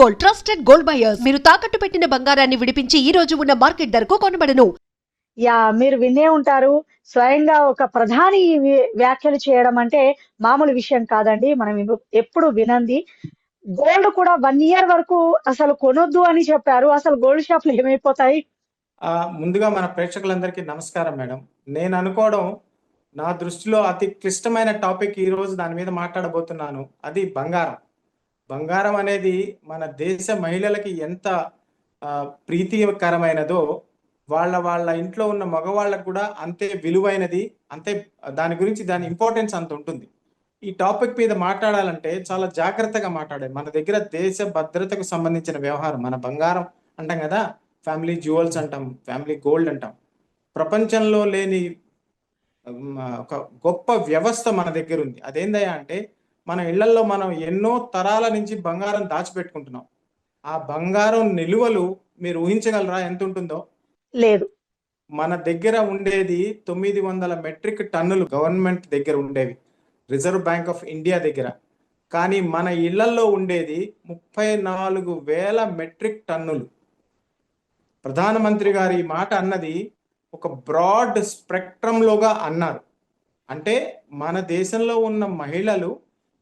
Gold, trusted gold buyers. మీరు తాకట్టు పెట్టిన బంగారాన్ని విడిపించి ఈ రోజు ఉన్న మార్కెట్ ధరకు కొనబడను. మీరు వినే ఉంటారు. స్వయంగా ఒక ప్రధాని వ్యాఖ్యలు చేయడం అంటే మామూలు విషయం కాదండి. మనం ఎప్పుడు వినంది. గోల్డ్ కూడా 1 ఇయర్ వరకు అసలు కొనొద్దు అని చెప్పారు. అసలు గోల్డ్ షాపులు ఏమైపోతాయి? ముందుగా మన ప్రేక్షకులందరికీ నమస్కారం మేడం. నేను అనుకోవడం, నా దృష్టిలో అతి క్లిష్టమైన టాపిక్ ఈ రోజు దాని మీద మాట్లాడబోతున్నాను. అది బంగారం. బంగారం అనేది మన దేశ మహిళలకి ఎంత ప్రీతికరమైనదో, వాళ్ళ ఇంట్లో ఉన్న మగవాళ్ళకు కూడా అంతే విలువైనది, అంతే దాని గురించి దాని ఇంపార్టెన్స్ అంత ఉంటుంది. ఈ టాపిక్ మీద మాట్లాడాలంటే చాలా జాగ్రత్తగా మాట్లాడాలి. మన దగ్గర దేశ భద్రతకు సంబంధించిన వ్యవహారం. మన బంగారం అంటాం కదా, ఫ్యామిలీ జ్యువెల్స్ అంటాం, ఫ్యామిలీ గోల్డ్ అంటాం. ప్రపంచంలో లేని ఒక గొప్ప వ్యవస్థ మన దగ్గర ఉంది. అదేందయ్యా అంటే, మన ఇళ్లలో మనం ఎన్నో తరాల నుంచి బంగారం దాచిపెట్టుకుంటున్నాం. ఆ బంగారం నిలువలు మీరు ఊహించగలరా ఎంత ఉంటుందో? లేదు. మన దగ్గర ఉండేది 900 మెట్రిక్ టన్నులు గవర్నమెంట్ దగ్గర ఉండేవి, రిజర్వ్ బ్యాంక్ ఆఫ్ ఇండియా దగ్గర. కానీ మన ఇళ్లలో ఉండేది 34,000 మెట్రిక్ టన్నులు. ప్రధానమంత్రి గారు ఈ మాట అన్నది ఒక బ్రాడ్ స్పెక్ట్రంలోగా అన్నారు. అంటే మన దేశంలో ఉన్న మహిళలు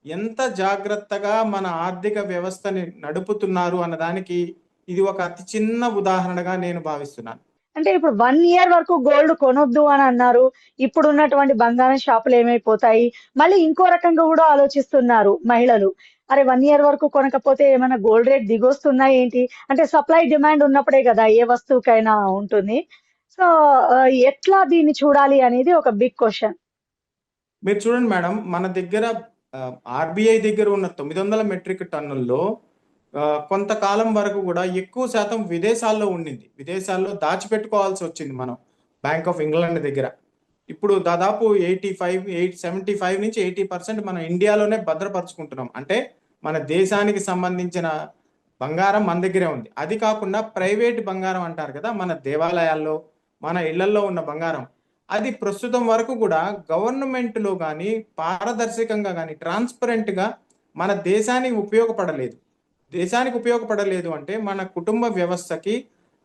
ఎంత జాగ్రత్తగా మన ఆర్థిక వ్యవస్థని నడుపుతున్నారు అన్నదానికి ఇది ఒక అతి చిన్న ఉదాహరణగా నేను భావిస్తున్నాను. అంటే ఇప్పుడు 1 ఇయర్ వరకు గోల్డ్ కొనొద్దు అని అన్నారు. ఇప్పుడు ఉన్నటువంటి బంగారం షాపులు ఏమైపోతాయి? మళ్ళీ ఇంకో రకంగా కూడా ఆలోచిస్తున్నారు మహిళలు. అరే 1 ఇయర్ వరకు కొనకపోతే ఏమైనా గోల్డ్ రేట్ దిగొస్తుందా ఏంటి? అంటే సప్లై డిమాండ్ ఉన్నప్పుడే కదా ఏ వస్తువుకైనా ఉంటుంది. సో ఎట్లా దీన్ని చూడాలి అనేది ఒక బిగ్ క్వశ్చన్. మీరు చూడండి మేడం, మన దగ్గర ఆర్బీఐ దగ్గర ఉన్న 900 మెట్రిక్ టన్నుల్లో కొంతకాలం వరకు కూడా ఎక్కువ శాతం విదేశాల్లో ఉండింది. విదేశాల్లో దాచిపెట్టుకోవాల్సి వచ్చింది మనం బ్యాంక్ ఆఫ్ ఇంగ్లాండ్ దగ్గర. ఇప్పుడు దాదాపు 75 నుంచి 80% మన ఇండియాలోనే భద్రపరుచుకుంటున్నాం. అంటే మన దేశానికి సంబంధించిన బంగారం మన దగ్గరే ఉంది. అది కాకుండా ప్రైవేట్ బంగారం అంటారు కదా, మన దేవాలయాల్లో, మన ఇళ్లలో ఉన్న బంగారం, అది ప్రస్తుతం వరకు కూడా గవర్నమెంట్లో కానీ, పారదర్శకంగా కానీ, ట్రాన్స్పరెంట్గా మన దేశానికి ఉపయోగపడలేదు. దేశానికి ఉపయోగపడలేదు అంటే మన కుటుంబ వ్యవస్థకి,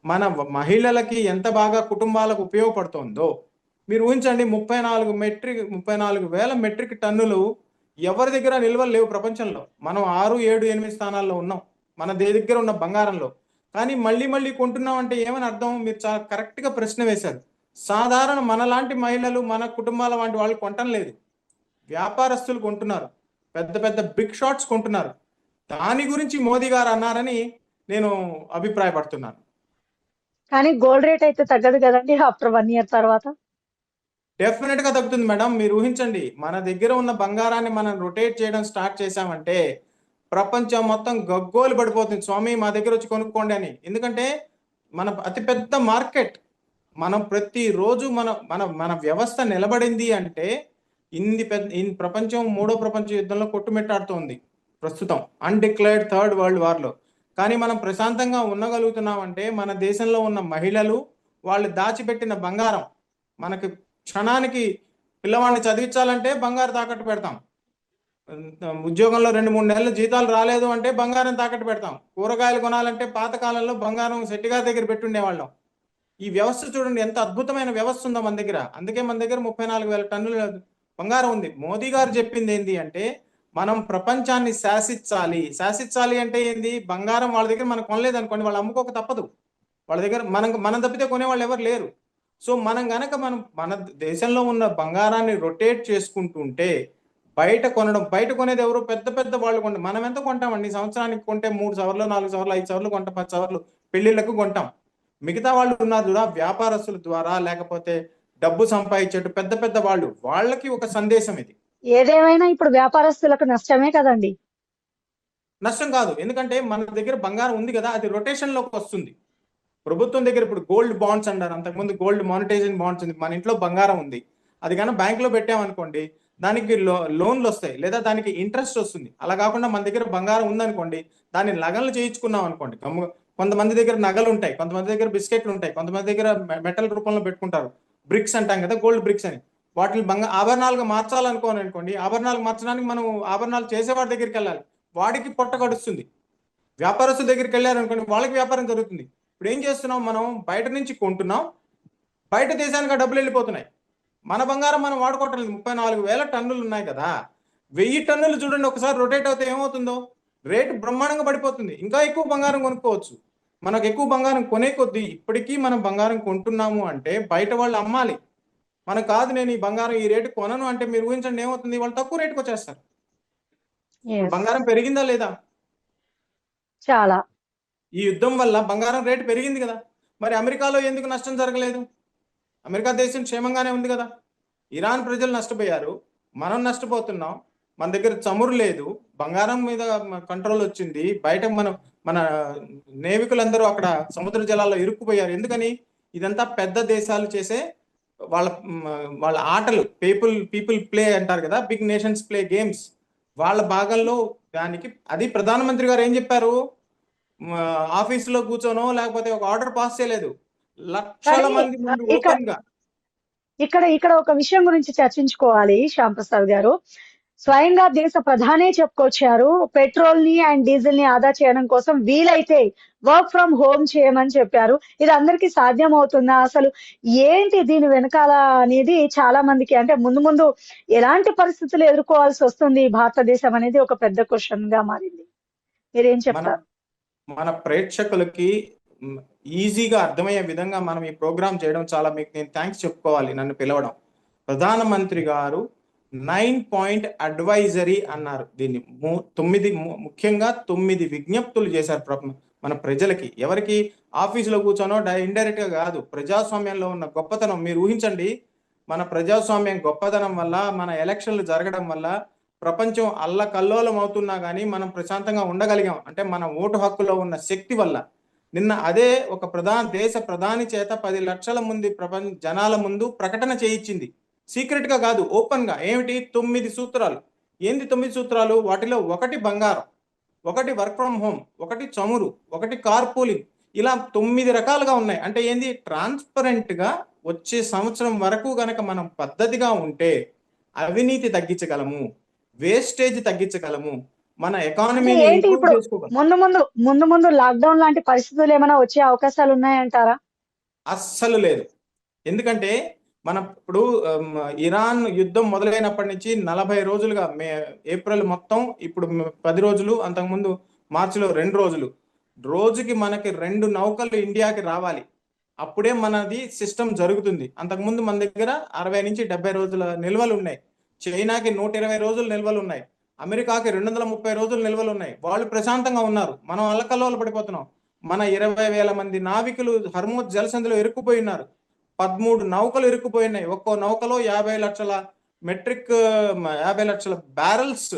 మన మహిళలకి ఎంత బాగా కుటుంబాలకు ఉపయోగపడుతుందో మీరు ఊహించండి. 34,000 మెట్రిక్ టన్నులు ఎవరి దగ్గర నిల్వలు లేవు ప్రపంచంలో. మనం 6, 7, 8 స్థానాల్లో ఉన్నాం మన దగ్గర ఉన్న బంగారంలో. కానీ మళ్ళీ కొంటున్నాం అంటే ఏమని అర్థం? మీరు చాలా కరెక్ట్గా ప్రశ్న వేశారు. సాధారణ మనలాంటి మహిళలు, మన కుటుంబాల వంటి వాళ్ళు కొనటం లేదు. వ్యాపారస్తులు కొంటున్నారు, పెద్ద బిగ్ షాట్స్ కొంటున్నారు. దాని గురించి మోదీ గారు అన్నారని నేను అభిప్రాయపడుతున్నాను. కానీ గోల్డ్ రేట్ అయితే తగ్గదు కదండి ఆఫ్టర్ 1 ఇయర్ తర్వాత? డెఫినెట్ గా తగ్గుతుంది మేడం. మీరు ఊహించండి, మన దగ్గర ఉన్న బంగారాన్ని మనం రొటేట్ చేయడం స్టార్ట్ చేశామంటే ప్రపంచం మొత్తం గగ్గోలు పడిపోతుంది. స్వామి మా దగ్గర వచ్చి కొనుక్కోండి అని. ఎందుకంటే మన అతిపెద్ద మార్కెట్. మనం ప్రతిరోజు మన వ్యవస్థ నిలబడింది అంటే ప్రపంచం 3వ ప్రపంచ యుద్ధంలో కొట్టుమిట్టాడుతోంది ప్రస్తుతం, అన్డిక్లేర్డ్ థర్డ్ వరల్డ్ వార్లో. కానీ మనం ప్రశాంతంగా ఉండగలుగుతున్నామంటే మన దేశంలో ఉన్న మహిళలు, వాళ్ళు దాచిపెట్టిన బంగారం. మనకి క్షణానికి పిల్లవాడిని చదివించాలంటే బంగారు తాకట్టు పెడతాం. ఉద్యోగంలో 2-3 నెలలు జీతాలు రాలేదు అంటే బంగారం తాకట్టు పెడతాం. కూరగాయలు కొనాలంటే పాతకాలంలో బంగారం శెట్టిగారి దగ్గర పెట్టుండేవాళ్ళం. ఈ వ్యవస్థ చూడండి ఎంత అద్భుతమైన వ్యవస్థ ఉందో మన దగ్గర. అందుకే మన దగ్గర 34,000 టన్నుల బంగారం ఉంది. మోదీ గారు చెప్పింది ఏంటి అంటే, మనం ప్రపంచాన్ని శాసించాలి అంటే ఏంది? బంగారం వాళ్ళ దగ్గర మనం కొనలేదు అనుకోండి, వాళ్ళు అమ్ముకోక తప్పదు. వాళ్ళ దగ్గర మనం తప్పితే కొనేవాళ్ళు ఎవరు లేరు. సో మనం గనక మన దేశంలో ఉన్న బంగారాన్ని రొటేట్ చేసుకుంటుంటే బయట కొనేది ఎవరు? పెద్ద వాళ్ళు కొంటాం. మనం ఎంత కొంటామండి? సంవత్సరానికి కొంటే 3 సవర్లు, 4 సవర్లు, 5 సవర్లు కొంటాం, 10 సవర్లు పెళ్లిళ్లకు కొంటాం. మిగతా వాళ్ళు ఉన్నారు చూడ, వ్యాపారస్తుల ద్వారా, లేకపోతే డబ్బు సంపాదించేట్టు పెద్ద వాళ్ళు, వాళ్ళకి ఒక సందేశం ఇది. ఏదేమైనా ఇప్పుడు వ్యాపారస్తులకు నష్టమే కదండి. నష్టం కాదు, ఎందుకంటే మన దగ్గర బంగారం ఉంది కదా, అది రొటేషన్ లోకి వస్తుంది. ప్రభుత్వం దగ్గర ఇప్పుడు గోల్డ్ బాండ్స్ అంటారు, అంతకుముందు గోల్డ్ మానిటైజేషన్ బాండ్స్ ఉంది. మన ఇంట్లో బంగారం ఉంది, అది కానీ బ్యాంకులో పెట్టామనుకోండి, దానికి లోన్లు వస్తాయి, లేదా దానికి ఇంట్రెస్ట్ వస్తుంది. అలా కాకుండా మన దగ్గర బంగారం ఉందనుకోండి, దాన్ని నగలు చేయించుకున్నాం అనుకోండి. కొంతమంది దగ్గర నగలు ఉంటాయి, కొంతమంది దగ్గర బిస్కెట్లు ఉంటాయి, కొంతమంది దగ్గర మెటల్ రూపంలో పెట్టుకుంటారు. బ్రిక్స్ అంటాం కదా, గోల్డ్ బ్రిక్స్ అని. వాటిని ఆభరణాలుగా మార్చాలనుకోని అనుకోండి, ఆభరణాలు మార్చడానికి మనం ఆభరణాలు చేసేవాడి దగ్గరికి వెళ్ళాలి, వాడికి పొట్ట గడుస్తుంది. వ్యాపారస్తుల దగ్గరికి వెళ్ళారు అనుకోండి, వాళ్ళకి వ్యాపారం జరుగుతుంది. ఇప్పుడు ఏం చేస్తున్నాం, మనం బయట నుంచి కొంటున్నాం, బయట దేశానికి ఆ డబ్బులు వెళ్ళిపోతున్నాయి. మన బంగారం మనం వాడుకోవటం లేదు. 34,000 టన్నులు ఉన్నాయి కదా, 1000 టన్నులు చూడండి ఒకసారి రొటేట్ అవుతే ఏమవుతుందో, రేటు బ్రహ్మాండంగా పడిపోతుంది. ఇంకా ఎక్కువ బంగారం కొనుక్కోవచ్చు. మనకు ఎక్కువ బంగారం కొనే కొద్దీ ఇప్పటికీ మనం బంగారం కొంటున్నాము అంటే బయట వాళ్ళు అమ్మాలి. మనకు కాదు, నేను ఈ బంగారం ఈ రేటు కొనను అంటే మీరు ఊహించండి ఏమవుతుంది, వాళ్ళు తక్కువ రేటుకి వచ్చేస్తారు. Yes. బంగారం పెరిగిందా లేదా? చాలా. ఈ యుద్ధం వల్ల బంగారం రేటు పెరిగింది కదా. మరి అమెరికాలో ఎందుకు నష్టం జరగలేదు? అమెరికా దేశం క్షేమంగానే ఉంది కదా. ఇరాన్ ప్రజలు నష్టపోయారు, మనం నష్టపోతున్నాం. మన దగ్గర చమురు లేదు, బంగారం మీద కంట్రోల్ వచ్చింది. బయట మన నేవికులందరూ అక్కడ సముద్ర జలాల్లో ఇరుక్కుపోయారు. ఎందుకని? ఇదంతా పెద్ద దేశాలు చేసే వాళ్ళ వాళ్ళ ఆటలు. పీపుల్ ప్లే అంటారు కదా, బిగ్ నేషన్స్ ప్లే గేమ్స్. వాళ్ళ భాగంలో దానికి అది ప్రధానమంత్రి గారు ఏం చెప్పారు, ఆఫీసులో కూర్చోనో లేకపోతే ఒక ఆర్డర్ పాస్ చేయలేదు, లక్షల కానీ మంది ముందు ఇక్కడ ఓపెన్ గా. ఇక్కడ ఒక విషయం గురించి చర్చించుకోవాలి శ్యామ్ ప్రసాద్ గారు. స్వయంగా దేశ ప్రధానే చెప్పుకొచ్చారు, పెట్రోల్ ని అండ్ డీజిల్ ని ఆదా చేయడం కోసం వీలైతే వర్క్ ఫ్రం హోమ్ చేయమని చెప్పారు. ఇది అందరికీ సాధ్యం అవుతుందా? అసలు ఏంటి దీని వెనకాల అనేది చాలా మందికి, అంటే ముందు ముందు ఎలాంటి పరిస్థితులు ఎదుర్కోవాల్సి వస్తుంది భారతదేశం అనేది ఒక పెద్ద క్వశ్చన్ గా మారింది. మీరేం మన చెప్తారు? మన ప్రేక్షకులకి ఈజీగా అర్థమయ్యే విధంగా మనం ఈ ప్రోగ్రామ్ చేయడం చాలా, మీకు నేను థ్యాంక్స్ చెప్పుకోవాలి నన్ను పిలవడం. ప్రధానమంత్రి గారు 9 పాయింట్ అడ్వైజరీ అన్నారు. దీన్ని ముఖ్యంగా 9 విజ్ఞప్తులు చేశారు మన ప్రజలకి. ఎవరికి? ఆఫీసులో కూర్చోనో ఇండైరెక్ట్ గా కాదు. ప్రజాస్వామ్యంలో ఉన్న గొప్పతనం మీరు ఊహించండి. మన ప్రజాస్వామ్యం గొప్పతనం వల్ల, మన ఎలక్షన్లు జరగడం వల్ల ప్రపంచం అల్లకల్లోలం అవుతున్నా కానీ మనం ప్రశాంతంగా ఉండగలిగాం అంటే మన ఓటు హక్కులో ఉన్న శక్తి వల్ల. నిన్న అదే ఒక దేశ ప్రధాని చేత 10 లక్షల మంది జనాల ముందు ప్రకటన చేయించింది. సీక్రెట్ గా కాదు, ఓపెన్ గా. ఏమిటి? 9 సూత్రాలు. ఏంది 9 సూత్రాలు? వాటిలో ఒకటి బంగారం, ఒకటి వర్క్ ఫ్రం హోమ్, ఒకటి చమురు, ఒకటి కార్ పూలింగ్. ఇలా 9 రకాలుగా ఉన్నాయి. అంటే ఏంది? ట్రాన్స్పరెంట్ గా వచ్చే సంవత్సరం వరకు గనక మనం పద్ధతిగా ఉంటే అవినీతి తగ్గించగలము, వేస్టేజ్ తగ్గించగలము, మన ఎకానమీని ఏంటి ఇంప్రూవ్ ఇప్పుడు చేసుకోగలం. ముందు లాక్డౌన్ లాంటి పరిస్థితులు ఏమైనా వచ్చే అవకాశాలు ఉన్నాయంటారా? అస్సలు లేదు. ఎందుకంటే ఇప్పుడు ఇరాన్ యుద్ధం మొదలైనప్పటి నుంచి 40 రోజులుగా, ఏప్రిల్ మొత్తం, ఇప్పుడు 10 రోజులు, అంతకుముందు మార్చిలో 2 రోజులు, రోజుకి మనకి 2 నౌకలు ఇండియాకి రావాలి. అప్పుడే మనది సిస్టమ్ జరుగుతుంది. అంతకుముందు మన దగ్గర 60 నుంచి 70 రోజుల నిల్వలు ఉన్నాయి. చైనాకి 120 రోజులు నిల్వలు ఉన్నాయి. అమెరికాకి 230 రోజులు నిల్వలు ఉన్నాయి. వాళ్ళు ప్రశాంతంగా ఉన్నారు, మనం అల్లకల్లోలు పడిపోతున్నాం. మన 20,000 మంది నావికులు హర్మోజ్ జలసంధిలో ఇరుక్కుపోయి ఉన్నారు. 13 నౌకలు ఇరుక్కుపోయినాయి. ఒక్కో నౌకలో 50 లక్షల బ్యారెల్స్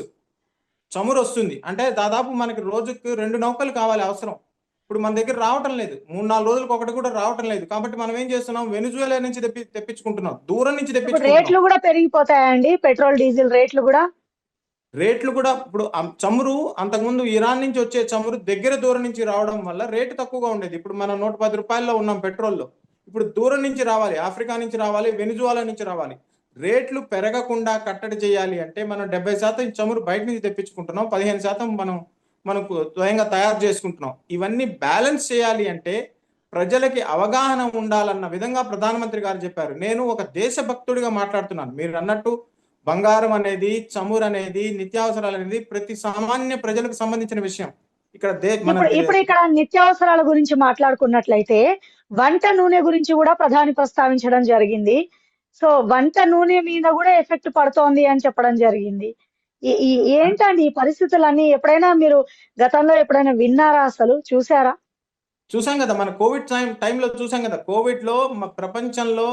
చమురు వస్తుంది. అంటే దాదాపు మనకి రోజుకి 2 నౌకలు కావాలి అవసరం. ఇప్పుడు మన దగ్గర రావటం లేదు, 3-4 రోజులకు ఒకటి కూడా రావటం లేదు. కాబట్టి మనం ఏం చేస్తున్నాం, వెనిజువేలా నుంచి తెప్పించుకుంటున్నాం, దూరం నుంచి తెప్పించుకుంటున్నాం. రేట్లు కూడా పెరిగిపోతాయండి, పెట్రోల్ డీజిల్ రేట్లు కూడా. ఇప్పుడు చమురు అంతకుముందు ఇరాన్ నుంచి వచ్చే చమురు దగ్గర దూరం నుంచి రావడం వల్ల రేటు తక్కువగా ఉండేది. ఇప్పుడు మనం 110 రూపాయల్లో ఉన్నాం పెట్రోల్లో. ఇప్పుడు దూరం నుంచి రావాలి, ఆఫ్రికా నుంచి రావాలి, వెనిజువాలా నుంచి రావాలి. రేట్లు పెరగకుండా కట్టడి చేయాలి అంటే మనం 70% చమురు బయట నుంచి తెప్పించుకుంటున్నాం, 15% మనకు స్వయంగా తయారు చేసుకుంటున్నాం. ఇవన్నీ బ్యాలెన్స్ చేయాలి అంటే ప్రజలకి అవగాహన ఉండాలన్న విధంగా ప్రధానమంత్రి గారు చెప్పారు. నేను ఒక దేశభక్తుడిగా మాట్లాడుతున్నాను. మీరు అన్నట్టు బంగారం అనేది, చమురు అనేది, నిత్యావసరాలు అనేది ప్రతి సామాన్య ప్రజలకు సంబంధించిన విషయం. ఇప్పుడు ఇక్కడ నిత్యావసరాల గురించి మాట్లాడుకున్నట్లయితే వంట నూనె గురించి కూడా ప్రధాని ప్రస్తావించడం జరిగింది. సో వంట నూనె మీద కూడా ఎఫెక్ట్ పడుతోంది అని చెప్పడం జరిగింది. ఏంటండి ఈ పరిస్థితులన్నీ? ఎప్పుడైనా మీరు గతంలో ఎప్పుడైనా విన్నారా? అసలు చూసారా? చూసాం కదా, మన కోవిడ్ టైంలో చూసాం కదా. కోవిడ్ లో ప్రపంచంలో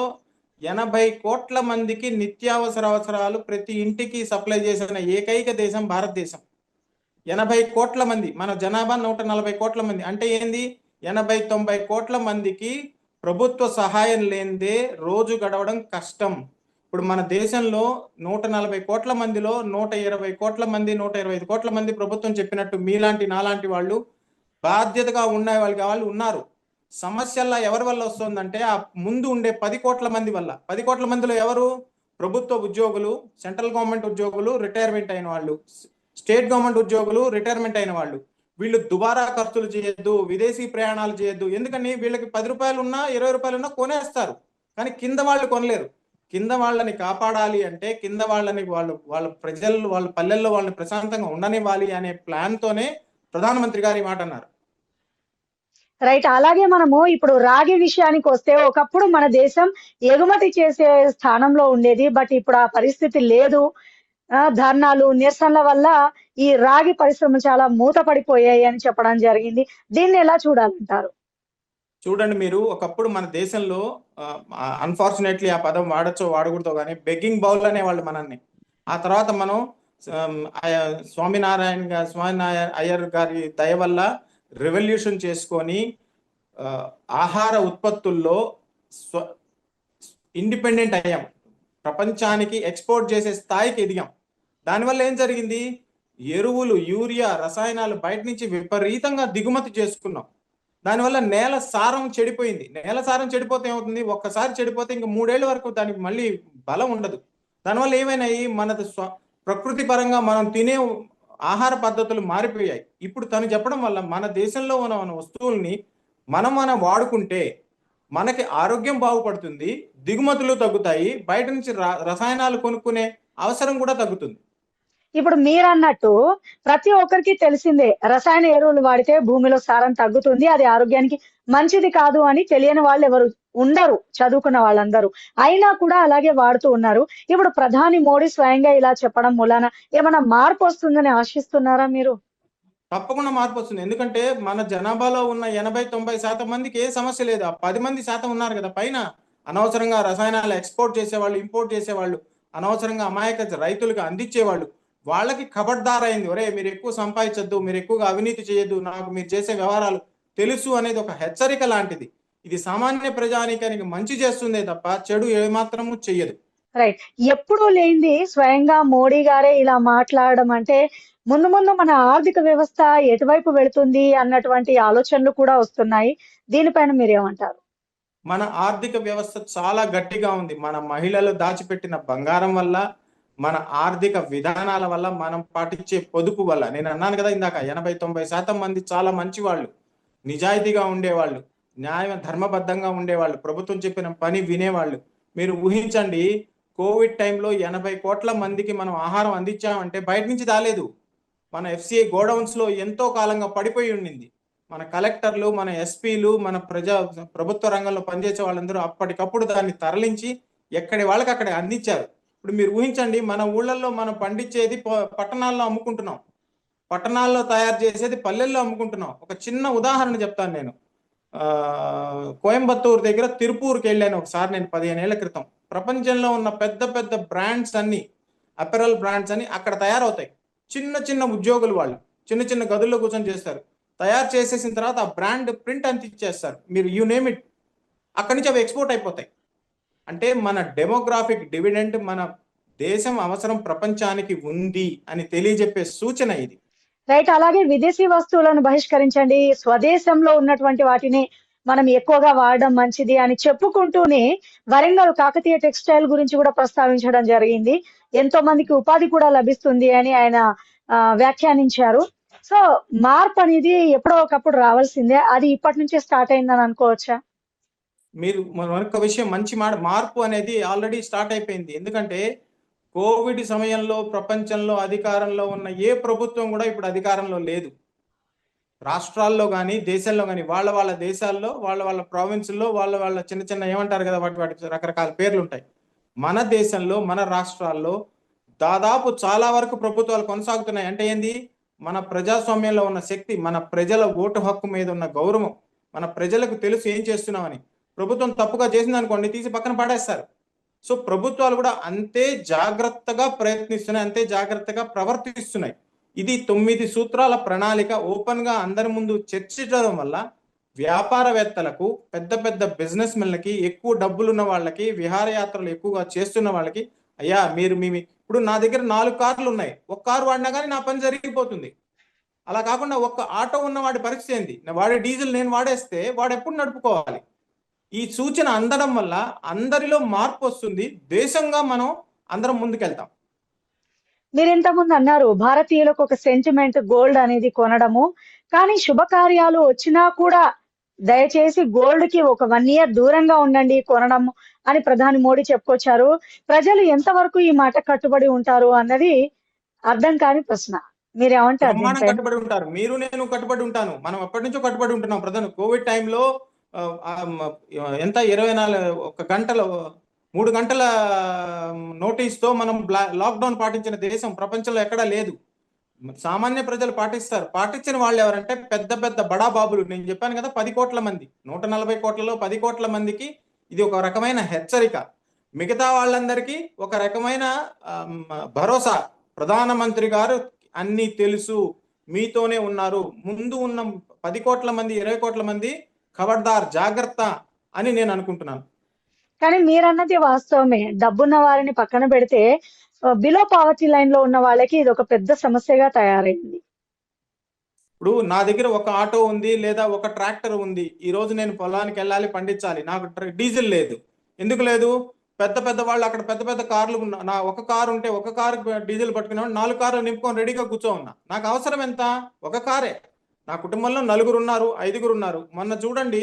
80 కోట్ల మందికి నిత్యావసర అవసరాలు ప్రతి ఇంటికి సప్లై చేసిన ఏకైక దేశం భారతదేశం. 80 కోట్ల మంది, మన జనాభా 140 కోట్ల మంది. అంటే ఏంది? 80-90 కోట్ల మందికి ప్రభుత్వ సహాయం లేనిదే రోజు గడవడం కష్టం. ఇప్పుడు మన దేశంలో 140 కోట్ల మందిలో 120 కోట్ల మంది, 125 కోట్ల మంది ప్రభుత్వం చెప్పినట్టు మీలాంటి నాలాంటి వాళ్ళు బాధ్యతగా ఉన్న వాళ్ళు ఉన్నారు. సమస్యల్లా ఎవరి వల్ల వస్తుందంటే ఆ ముందు ఉండే 10 కోట్ల మంది వల్ల. 10 కోట్ల మందిలో ఎవరు? ప్రభుత్వ ఉద్యోగులు, సెంట్రల్ గవర్నమెంట్ ఉద్యోగులు, రిటైర్మెంట్ అయిన వాళ్ళు, స్టేట్ గవర్నమెంట్ ఉద్యోగులు, రిటైర్మెంట్ అయిన వాళ్ళు. వీళ్ళు దుబారా ఖర్చులు చేయొద్దు, విదేశీ ప్రయాణాలు చేయొద్దు. ఎందుకని వీళ్ళకి 10 రూపాయలు ఉన్నా 20 రూపాయలు ఉన్నా కొనేస్తారు, కానీ కింద వాళ్ళు కొనలేరు. కింద వాళ్ళని కాపాడాలి అంటే కింద వాళ్ళని వాళ్ళ ప్రజలు వాళ్ళ పల్లెల్లో వాళ్ళని ప్రశాంతంగా ఉండనివ్వాలి అనే ప్లాన్ తోనే ప్రధానమంత్రి గారు ఈ మాట అన్నారు. రైట్. అలాగే మనము ఇప్పుడు రాగి విషయానికి వస్తే ఒకప్పుడు మన దేశం ఎగుమతి చేసే స్థానంలో ఉండేది. బట్ ఇప్పుడు ఆ పరిస్థితి లేదు. ధర్నాలు, నిరసనల వల్ల ఈ రాగి పరిశ్రమలు చాలా మూతపడిపోయాయి అని చెప్పడం జరిగింది. దీన్ని ఎలా చూడాలంటారు? చూడండి, మీరు ఒకప్పుడు మన దేశంలో అన్ఫార్చునేట్లీ ఆ పదం వాడచ్చో వాడకూడదో కానీ బెగ్గింగ్ బౌల్ అనేవాళ్ళు మనల్ని. ఆ తర్వాత మనం స్వామినారాయణ అయ్యర్ గారి దయ వల్ల రెవల్యూషన్ చేసుకొని ఆహార ఉత్పత్తుల్లో ఇండిపెండెంట్ అయ్యాం, ప్రపంచానికి ఎక్స్పోర్ట్ చేసే స్థాయికి ఎదిగాం. దానివల్ల ఏం జరిగింది? ఎరువులు, యూరియా, రసాయనాలు బయట నుంచి విపరీతంగా దిగుమతి చేసుకున్నాం. దానివల్ల నేల సారం చెడిపోయింది. నేల సారం చెడిపోతే ఏమవుతుంది? ఒక్కసారి చెడిపోతే ఇంక 3 ఏళ్ల వరకు దానికి మళ్ళీ బలం ఉండదు. దానివల్ల ఏమైనాయి? మనది ప్రకృతి పరంగా మనం తినే ఆహార పద్ధతులు మారిపోయాయి. ఇప్పుడు తను చెప్పడం వల్ల మన దేశంలో ఉన్న వస్తువుల్ని మనం వాడుకుంటే మనకి ఆరోగ్యం బాగుపడుతుంది, దిగుమతులు తగ్గుతాయి, బయట నుంచి రసాయనాలు కొనుక్కునే అవసరం కూడా తగ్గుతుంది. ఇప్పుడు మీరన్నట్టు ప్రతి ఒక్కరికి తెలిసిందే రసాయన ఎరువులు వాడితే భూమిలో సారం తగ్గుతుంది, అది ఆరోగ్యానికి మంచిది కాదు అని తెలియని వాళ్ళు ఎవరు ఉండరు, చదువుకున్న వాళ్ళందరూ. అయినా కూడా అలాగే వాడుతూ ఉన్నారు. ఇప్పుడు ప్రధాని మోడీ స్వయంగా ఇలా చెప్పడం మూలాన ఏమైనా మార్పు వస్తుందని ఆశిస్తున్నారా మీరు? తప్పకుండా మార్పు వస్తుంది. ఎందుకంటే మన జనాభాలో ఉన్న 80-90% మందికి ఏ సమస్య లేదు. ఆ 10% ఉన్నారు కదా పైన, అనవసరంగా రసాయనాలు ఎక్స్పోర్ట్ చేసేవాళ్ళు, ఇంపోర్ట్ చేసేవాళ్ళు, అనవసరంగా అమాయక రైతులకు అందించేవాళ్ళు, వాళ్ళకి ఖబర్దారైంది. ఒరే, మీరు ఎక్కువ సంపాదించద్దు, మీరు ఎక్కువగా అవినీతి చేయొద్దు, నాకు మీరు చేసే వ్యవహారాలు తెలుసు అనేది ఒక హెచ్చరిక లాంటిది. ఇది సామాన్య ప్రజానీకానికి మంచి చేస్తుందే తప్ప చెడు ఏమాత్రము చెయ్యదు. రైట్. ఎప్పుడూ లేనిది స్వయంగా మోడీ గారే ఇలా మాట్లాడడం అంటే ముందు ముందు మన ఆర్థిక వ్యవస్థ ఎటువైపు వెళుతుంది అన్నటువంటి ఆలోచనలు కూడా వస్తున్నాయి. దీనిపైన మీరేమంటారు? మన ఆర్థిక వ్యవస్థ చాలా గట్టిగా ఉంది. మన మహిళలు దాచిపెట్టిన బంగారం వల్ల, మన ఆర్థిక విధానాల వల్ల, మనం పాటించే పొదుపు వల్ల. నేను అన్నాను కదా ఇందాక, 80-90% మంది చాలా మంచి వాళ్ళు, నిజాయితీగా ఉండేవాళ్ళు, ధర్మబద్ధంగా ఉండేవాళ్ళు, ప్రభుత్వం చెప్పిన పని వినేవాళ్ళు. మీరు ఊహించండి, కోవిడ్ టైంలో 80 కోట్ల మందికి మనం ఆహారం అందించామంటే బయట నుంచి రాలేదు. మన FCI గోడౌన్స్ లో ఎంతో కాలంగా పడిపోయి ఉండింది. మన కలెక్టర్లు, మన ఎస్పీలు, మన ప్రభుత్వ రంగంలో పనిచేసే వాళ్ళందరూ అప్పటికప్పుడు దాన్ని తరలించి ఎక్కడి వాళ్ళకి అక్కడ అందించారు. ఇప్పుడు మీరు ఊహించండి, మన ఊళ్ళల్లో మనం పండించేది పట్టణాల్లో అమ్ముకుంటున్నాం, పట్టణాల్లో తయారు చేసేది పల్లెల్లో అమ్ముకుంటున్నాం. ఒక చిన్న ఉదాహరణ చెప్తాను నేను. కోయంబత్తూరు దగ్గర తిరుపూర్కి వెళ్ళాను ఒకసారి నేను 15 ఏళ్ల క్రితం. ప్రపంచంలో ఉన్న పెద్ద పెద్ద బ్రాండ్స్ అన్ని, అపెరల్ బ్రాండ్స్ అని అక్కడ తయారవుతాయి. చిన్న చిన్న ఉద్యోగులు, వాళ్ళు చిన్న చిన్న గదుల్లో కూర్చొని చేస్తారు. తయారు చేసేసిన తర్వాత ఆ బ్రాండ్ ప్రింట్ అంత ఇచ్చేస్తారు. మీరు యూ నేమ్ ఇట్, అక్కడి నుంచి అవి ఎక్స్పోర్ట్ అయిపోతాయి. అంటే మన డెమోగ్రాఫిక్ డివిడెంట్, మన దేశం అవసరం ప్రపంచానికి ఉంది అని తెలియజెప్పే సూచన ఇది. రైట్. అలాగే విదేశీ వస్తువులను బహిష్కరించండి, స్వదేశంలో ఉన్నటువంటి వాటిని మనం ఎక్కువగా వాడడం మంచిది అని చెప్పుకుంటూనే వరంగల్ కాకతీయ టెక్స్టైల్ గురించి కూడా ప్రస్తావించడం జరిగింది. ఎంతో మందికి ఉపాధి కూడా లభిస్తుంది అని ఆయన వ్యాఖ్యానించారు. సో మార్పు అనేది ఎప్పుడో ఒకప్పుడు రావాల్సిందే, అది ఇప్పటి నుంచే స్టార్ట్ అయిందని అనుకోవచ్చా? మీరు మరొక విషయం, మంచి మార్పు అనేది ఆల్రెడీ స్టార్ట్ అయిపోయింది. ఎందుకంటే కోవిడ్ సమయంలో ప్రపంచంలో అధికారంలో ఉన్న ఏ ప్రభుత్వం కూడా ఇప్పుడు అధికారంలో లేదు. రాష్ట్రాల్లో కానీ దేశంలో కానీ వాళ్ళ దేశాల్లో, వాళ్ళ ప్రావిన్సుల్లో, వాళ్ళ చిన్న చిన్న ఏమంటారు కదా, వాటి రకరకాల పేర్లు ఉంటాయి. మన దేశంలో, మన రాష్ట్రాల్లో దాదాపు చాలా వరకు ప్రభుత్వాలు కొనసాగుతున్నాయి. అంటే ఏంది? మన ప్రజాస్వామ్యంలో ఉన్న శక్తి, మన ప్రజల ఓటు హక్కు మీద ఉన్న గౌరవం, మన ప్రజలకు తెలుసు ఏం చేస్తున్నామని. ప్రభుత్వం తప్పుగా చేసింది అనుకోండి, తీసి పక్కన పడేస్తారు. సో ప్రభుత్వాలు కూడా అంతే జాగ్రత్తగా ప్రయత్నిస్తున్నాయి, అంతే జాగ్రత్తగా ప్రవర్తిస్తున్నాయి. ఇది 9 సూత్రాల ప్రణాళిక ఓపెన్ గా అందరి ముందు చర్చించడం వల్ల వ్యాపారవేత్తలకు, పెద్ద పెద్ద బిజినెస్ మెన్లకి, ఎక్కువ డబ్బులున్న వాళ్ళకి, విహారయాత్రలు ఎక్కువగా చేస్తున్న వాళ్ళకి, అయ్యా మీరు ఇప్పుడు నా దగ్గర 4 కార్లు ఉన్నాయి, ఒక కారు వాడినా కానీ నా పని జరిగిపోతుంది. అలా కాకుండా ఒక్క ఆటో ఉన్న వాడి పరిస్థితి ఏంది? వాడే డీజిల్ నేను వాడేస్తే వాడు ఎప్పుడు నడుపుకోవాలి? ఈ సూచన అందడం వల్ల అందరిలో మార్పు వస్తుంది, దేశంగా మనం అందరం ముందుకెళ్తాం. మీరు ఇంతకుముందు అన్నారు భారతీయులకు ఒక సెంటిమెంట్ గోల్డ్ అనేది కొనడము, కానీ శుభకార్యాలు వచ్చినా కూడా దయచేసి గోల్డ్ కి ఒక 1 year దూరంగా ఉండండి కొనడం అని ప్రధాని మోడీ చెప్పుకొచ్చారు. ప్రజలు ఎంతవరకు ఈ మాట కట్టుబడి ఉంటారు అన్నది అర్థం కాని ప్రశ్న. మీరేమంటారు బ్రహ్మాండం దీనిపైన? కట్టుబడి ఉంటారు. మీరు నేను కట్టుబడి ఉంటాను. మనం ఎప్పటి నుంచో కట్టుబడి ఉంటున్నాం. ప్రధాని కోవిడ్ టైంలో ఎంత 24 ఒక గంటలో 3 గంటల నోటీస్తో మనం లాక్డౌన్ పాటించిన దేశం ప్రపంచంలో ఎక్కడా లేదు. సామాన్య ప్రజలు పాటిస్తారు. పాటించిన వాళ్ళు ఎవరంటే పెద్ద పెద్ద బడా బాబులు. నేను చెప్పాను కదా 10 కోట్ల మంది, 140 కోట్లలో 10 కోట్ల మందికి ఇది ఒక రకమైన హెచ్చరిక. మిగతా వాళ్ళందరికీ ఒక రకమైన భరోసా. ప్రధానమంత్రి గారు అన్ని తెలుసు, మీతోనే ఉన్నారు, ముందు ఉన్న 10 కోట్ల మంది 20 కోట్ల మంది ఖబర్దార్ జాగ్రత్త అని నేను అనుకుంటున్నాను. కానీ మీరన్నది వాస్తవమే. డబ్బున్న వారిని పక్కన పెడితే బిలో పావర్టీ లైన్ లో ఉన్న వాళ్ళకి ఇది ఒక పెద్ద సమస్యగా తయారైంది. ఇప్పుడు నా దగ్గర ఒక ఆటో ఉంది లేదా ఒక ట్రాక్టర్ ఉంది. ఈ రోజు నేను పొలానికి వెళ్ళాలి, పండించాలి, నాకు డీజిల్ లేదు. ఎందుకు లేదు? పెద్ద పెద్ద వాళ్ళు అక్కడ పెద్ద పెద్ద కార్లు నా ఒక కారు ఉంటే ఒక కారు డీజిల్ పట్టుకునేవాడు 4 కార్లు నింపుకొని రెడీగా కూర్చో ఉన్నా. నాకు అవసరం ఎంత? ఒక కారే. నా కుటుంబంలో 4 ఉన్నారు, 5 ఉన్నారు. మొన్న చూడండి,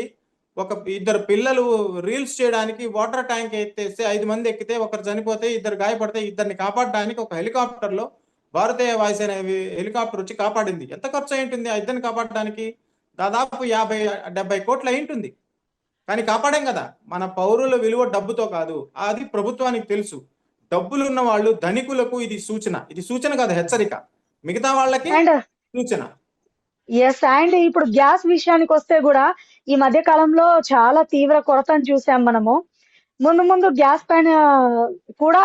ఒక 2 పిల్లలు రీల్స్ చేయడానికి వాటర్ ట్యాంక్ ఎత్తేస్తే 5 మంది ఎక్కితే ఒకరు చనిపోతే 2 గాయపడితే 2ని కాపాడడానికి ఒక హెలికాప్టర్లో భారతీయ వాయుసేన హెలికాప్టర్ వచ్చి కాపాడింది. ఎంత ఖర్చు అయి ఉంటుంది ఆ 2ని కాపాడడానికి? దాదాపు 50-70 కోట్లు అయి ఉంటుంది. కానీ కాపాడాం కదా. మన పౌరుల విలువ డబ్బుతో కాదు, అది ప్రభుత్వానికి తెలుసు. డబ్బులు ఉన్న వాళ్ళు ధనికులకు ఇది సూచన. ఇది సూచన కాదు, హెచ్చరిక. మిగతా వాళ్ళకి అండ్ సూచన. అండ్ ఇప్పుడు గ్యాస్ విషయానికి వస్తే కూడా ఈ మధ్య కాలంలో చాలా తీవ్ర కొరతను చూసాం మనము. ముందు ముందు గ్యాస్ పైన కూడా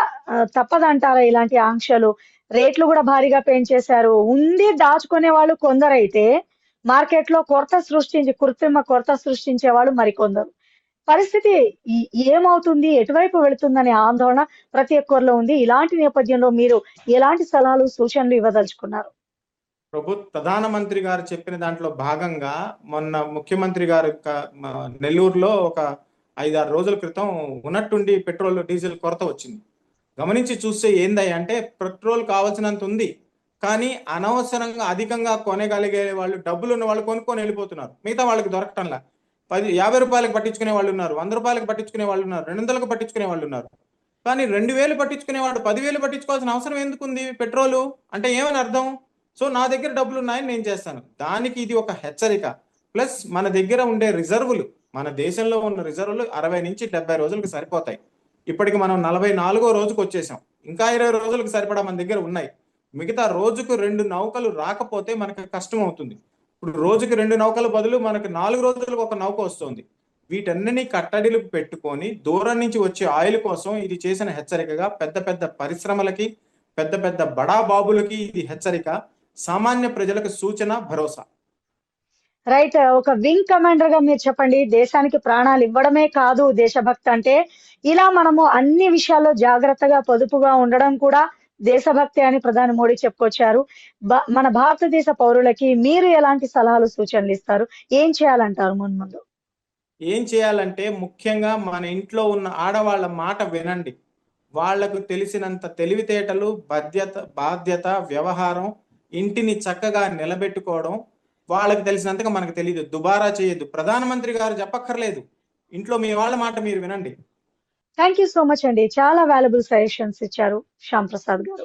తప్పదంటారా ఇలాంటి ఆంక్షలు? రేట్లు కూడా భారీగా పెంచేశారు. ఉంది దాచుకునే వాళ్ళు కొందరైతే మార్కెట్ లో కృత్రిమ కొరత సృష్టించే వాళ్ళు మరికొందరు. పరిస్థితి ఏమవుతుంది, ఎటువైపు వెళుతుందనే ఆందోళన ప్రతి ఒక్కరిలో ఉంది. ఇలాంటి నేపథ్యంలో మీరు ఎలాంటి సలహాలు సూచనలు ఇవ్వదలుచుకున్నారు? ప్రధానమంత్రి గారు చెప్పిన దాంట్లో భాగంగా మొన్న ముఖ్యమంత్రి గారు నెల్లూరులో ఒక 5-6 రోజుల క్రితం ఉన్నట్టుండి పెట్రోల్ డీజిల్ కొరత వచ్చింది. గమనించి చూస్తే ఏందంటే పెట్రోల్ కావాల్సినంత ఉంది, కానీ అనవసరంగా అధికంగా కొనగలిగే వాళ్ళు, డబ్బులు ఉన్న వాళ్ళు కొనుక్కొని వెళ్ళిపోతున్నారు. మిగతా వాళ్ళకి దొరకటంలా. 50 రూపాయలకు పట్టించుకునే వాళ్ళు ఉన్నారు, 100 రూపాయలకు పట్టించుకునే వాళ్ళు ఉన్నారు, 200లకు పట్టించుకునే వాళ్ళు ఉన్నారు. కానీ 2000 పట్టించుకునేవాడు 10,000 పట్టించుకోవాల్సిన అవసరం ఎందుకుంది పెట్రోలు అంటే? ఏమని అర్థం? సో నా దగ్గర డబ్బులు ఉన్నాయని నేను చేస్తాను. దానికి ఇది ఒక హెచ్చరిక. ప్లస్ మన దగ్గర ఉండే రిజర్వులు, మన దేశంలో ఉన్న రిజర్వులు 60 నుంచి 70 రోజులకు సరిపోతాయి. ఇప్పటికి మనం 44వ రోజుకు వచ్చేసాం. ఇంకా 20 రోజులకు సరిపడా మన దగ్గర ఉన్నాయి. మిగతా రోజుకు 2 నౌకలు రాకపోతే మనకు కష్టం అవుతుంది. ఇప్పుడు రోజుకి 2 నౌకల బదులు మనకు 4 రోజులకు ఒక నౌక వస్తుంది. వీటన్నిటిని కట్టడిలు పెట్టుకొని దూరం నుంచి వచ్చే ఆయిల్ కోసం ఇది చేసిన హెచ్చరికగా పెద్ద పెద్ద పరిశ్రమలకి, పెద్ద పెద్ద బడా బాబులకి ఇది హెచ్చరిక. సామాన్య ప్రజలకు సూచన, భరోసా. రైట్. ఒక వింగ్ కమాండర్ గా మీరు చెప్పండి, దేశానికి ప్రాణాలు ఇవ్వడమే కాదు దేశభక్తి అంటే, ఇలా మనము అన్ని విషయాల్లో జాగ్రత్తగా పొదుపుగా ఉండడం కూడా దేశభక్తి అని ప్రధాని మోడీ చెప్పుకొచ్చారు. మన భారతదేశ పౌరులకి మీరు ఎలాంటి సలహాలు సూచనలు ఇస్తారు? ఏం చేయాలంటారు ముందు? ఏం చేయాలంటే ముఖ్యంగా మన ఇంట్లో ఉన్న ఆడవాళ్ళ మాట వినండి. వాళ్లకు తెలిసినంత తెలివితేటలు, బాధ్యత, వ్యవహారం, ఇంటిని చక్కగా నిలబెట్టుకోవడం వాళ్ళకి తెలిసినంతగా మనకు తెలియదు. దుబారా చేయొద్దు. ప్రధానమంత్రి గారు చెప్పక్కర్లేదు, ఇంట్లో మీ వాళ్ళ మాట మీరు వినండి. థ్యాంక్ యూ సో మచ్ అండి. చాలా వాల్యుబుల్ సజెషన్స్ ఇచ్చారు శ్యామ్ ప్రసాద్ గారు.